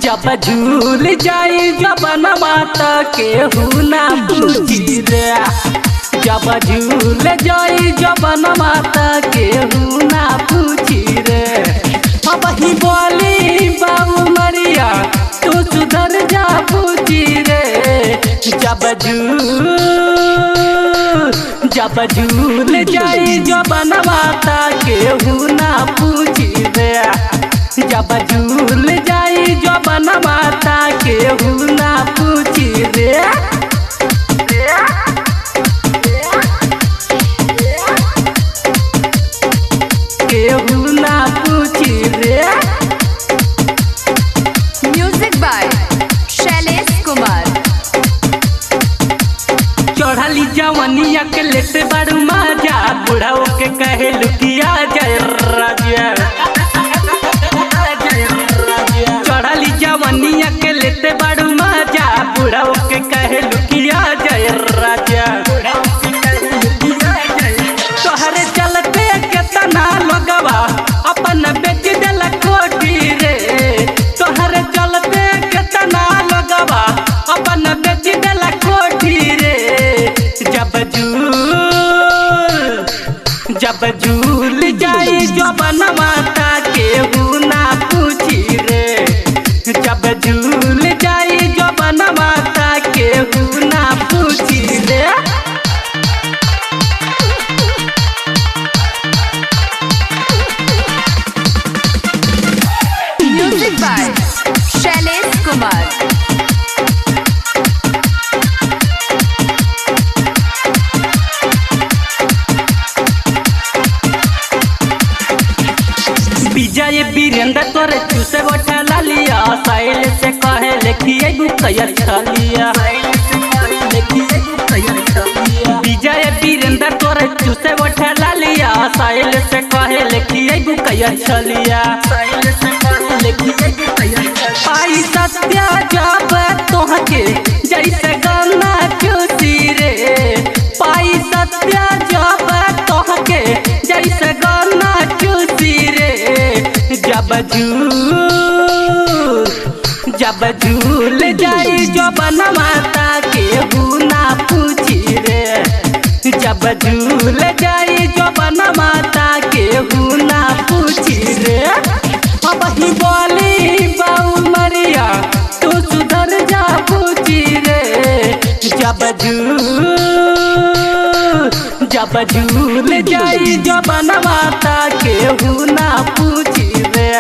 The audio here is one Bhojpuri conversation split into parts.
जब झूल जाई जबन माता केहू ना पूछी रे। जब झूल जाई जबन माता केहू ना पूछी रे। अब ही बोली बाबू मरिया तू सुधर जा पूछी रे। जब झूल जाई जबन माता केहू ना पूछी रे। जब झूल जाई जबन माता केहू ना पूछी रे। केहू ना पूछी रे। Music by Shailesh Kumar. चढ़ली जवनिया के लेते बड़ू मजा बुढ़ाओ के कहे लुकिया जय राजा। चढ़ली जवनिया के लेते बड़ू मजा बुढ़ाओ के कहे लुकिया जय राजा। तोहरे चलते केतना लोगवा अपन बेच दिल कोठी रे। तोहरे चलते केतना लोगवा अपन बेच दिल कोठी रे। जब झूल जाई जबन माता केहू ना पूछी रे। जब झूल जाई जबन माता केहू ना पूछी रे। Music by Shailesh Kumar. विजय वीरेंद्र तोरे चूसे बैठा लालिया साइल से कहे लेखिए गुकया छलिया। विजय वीरेंद्र तोरे चूसे बैठा लालिया साइल से कहे लेखिए गुकया छलिया। पाई सत्या जब तोहके जैसे गाना चूसी रे। पाई सत्या जब तोहके जैसे गाना चूसी रे। जब झूल जाई जबन माता केहू ना पूछी रे। जब झूल जाई जबन माता केहू ना पूछी रे। अब ही बोली बाऊ मरिया तू सुधर जा पूछी रे। जब झूल जाई जबन माता केहू ना पूछी रे।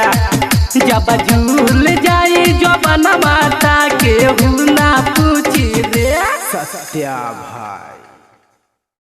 जब झूल जाई जबन माता केहू ना पूछी रे। सत्या भाई।